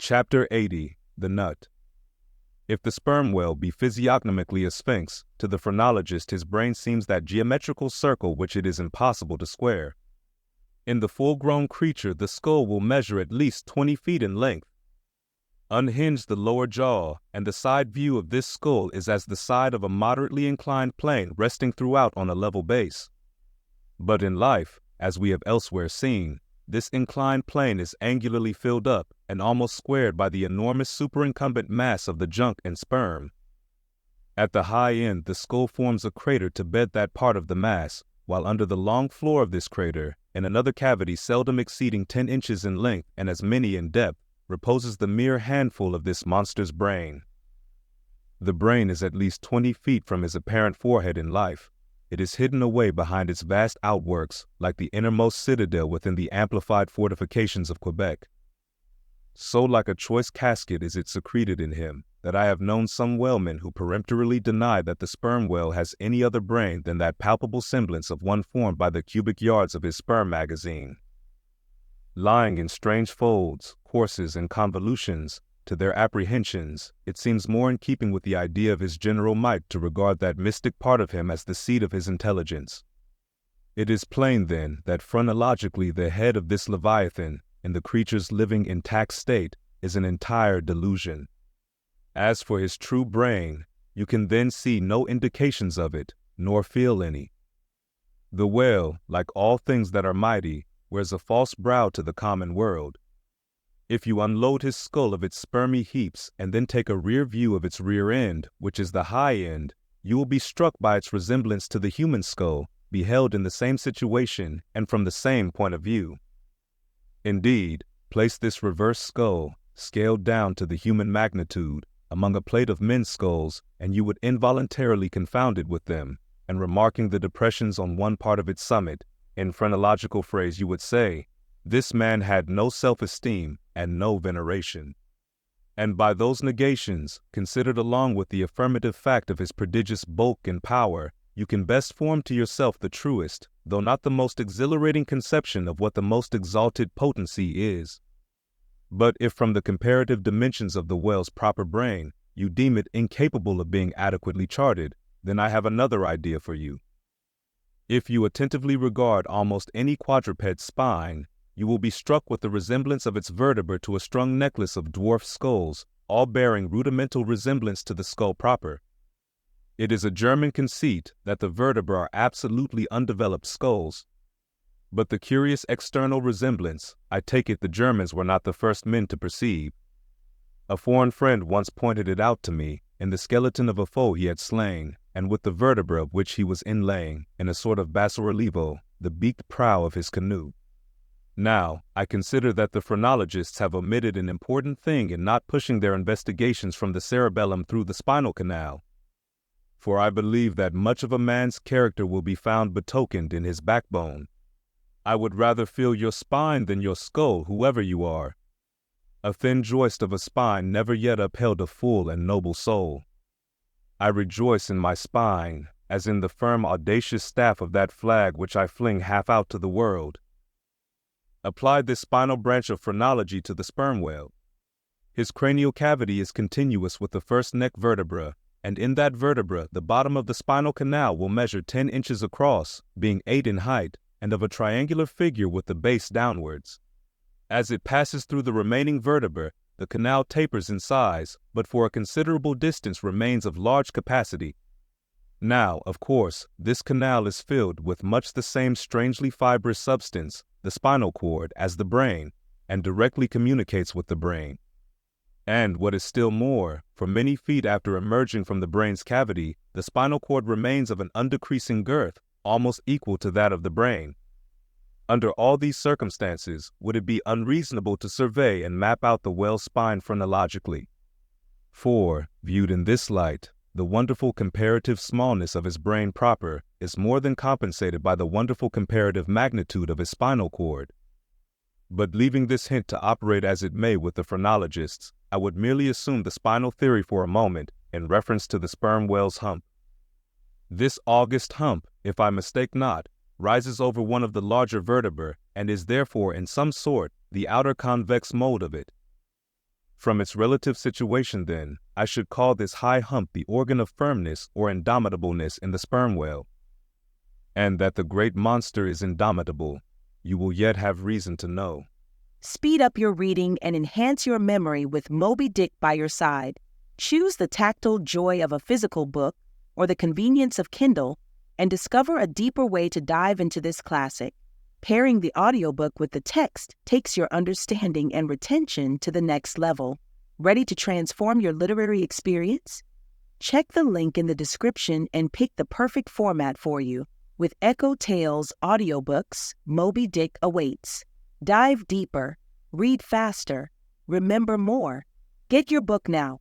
Chapter 80. The Nut. If the sperm whale be physiognomically a sphinx, to the phrenologist his brain seems that geometrical circle which it is impossible to square. In the full-grown creature the skull will measure at least 20 feet in length. Unhinge the lower jaw, and the side view of this skull is as the side of a moderately inclined plane resting throughout on a level base. But in life, as we have elsewhere seen, this inclined plane is angularly filled up and almost squared by the enormous superincumbent mass of the junk and sperm. At the high end, the skull forms a crater to bed that part of the mass, while under the long floor of this crater, in another cavity seldom exceeding 10 inches in length and as many in depth, reposes the mere handful of this monster's brain. The brain is at least 20 feet from his apparent forehead in life. It is hidden away behind its vast outworks, like the innermost citadel within the amplified fortifications of Quebec. So like a choice casket is it secreted in him, that I have known some whalemen who peremptorily deny that the sperm whale has any other brain than that palpable semblance of one formed by the cubic yards of his sperm magazine. Lying in strange folds, courses, and convolutions, to their apprehensions, it seems more in keeping with the idea of his general might to regard that mystic part of him as the seat of his intelligence. It is plain, then, that phrenologically the head of this Leviathan, in the creature's living intact state, is an entire delusion. As for his true brain, you can then see no indications of it, nor feel any. The whale, like all things that are mighty, wears a false brow to the common world. If you unload his skull of its spermy heaps and then take a rear view of its rear end, which is the high end, you will be struck by its resemblance to the human skull, beheld in the same situation and from the same point of view. Indeed, place this reverse skull, scaled down to the human magnitude, among a plate of men's skulls, and you would involuntarily confound it with them, and remarking the depressions on one part of its summit, in phrenological phrase you would say, "This man had no self-esteem and no veneration." And by those negations, considered along with the affirmative fact of his prodigious bulk and power, you can best form to yourself the truest, though not the most exhilarating conception of what the most exalted potency is. But if from the comparative dimensions of the whale's proper brain, you deem it incapable of being adequately charted, then I have another idea for you. If you attentively regard almost any quadruped's spine, you will be struck with the resemblance of its vertebra to a strung necklace of dwarf skulls, all bearing rudimental resemblance to the skull proper. It is a German conceit that the vertebrae are absolutely undeveloped skulls. But the curious external resemblance, I take it the Germans were not the first men to perceive. A foreign friend once pointed it out to me, in the skeleton of a foe he had slain, and with the vertebra of which he was inlaying, in a sort of basso-relievo, the beaked prow of his canoe. Now, I consider that the phrenologists have omitted an important thing in not pushing their investigations from the cerebellum through the spinal canal. For I believe that much of a man's character will be found betokened in his backbone. I would rather feel your spine than your skull, whoever you are. A thin joist of a spine never yet upheld a full and noble soul. I rejoice in my spine, as in the firm audacious staff of that flag which I fling half out to the world. Apply this spinal branch of phrenology to the sperm whale. His cranial cavity is continuous with the first neck vertebra, and in that vertebra the bottom of the spinal canal will measure 10 inches across, being 8 in height, and of a triangular figure with the base downwards. As it passes through the remaining vertebra, the canal tapers in size, but for a considerable distance remains of large capacity. Now, of course, this canal is filled with much the same strangely fibrous substance, the spinal cord, as the brain, and directly communicates with the brain. And what is still more, for many feet after emerging from the brain's cavity, the spinal cord remains of an undecreasing girth, almost equal to that of the brain. Under all these circumstances, would it be unreasonable to survey and map out the whale's spine phrenologically? For, viewed in this light, the wonderful comparative smallness of his brain proper is more than compensated by the wonderful comparative magnitude of his spinal cord. But leaving this hint to operate as it may with the phrenologists, I would merely assume the spinal theory for a moment in reference to the sperm whale's hump. This august hump, if I mistake not, rises over one of the larger vertebrae and is therefore in some sort the outer convex mold of it. From its relative situation, then, I should call this high hump the organ of firmness or indomitableness in the sperm whale. And that the great monster is indomitable, you will yet have reason to know. Speed up your reading and enhance your memory with Moby Dick by your side. Choose the tactile joy of a physical book or the convenience of Kindle and discover a deeper way to dive into this classic. Pairing the audiobook with the text takes your understanding and retention to the next level. Ready to transform your literary experience? Check the link in the description and pick the perfect format for you. With EchoTales Audiobooks, Moby Dick awaits. Dive deeper, read faster, remember more. Get your book now.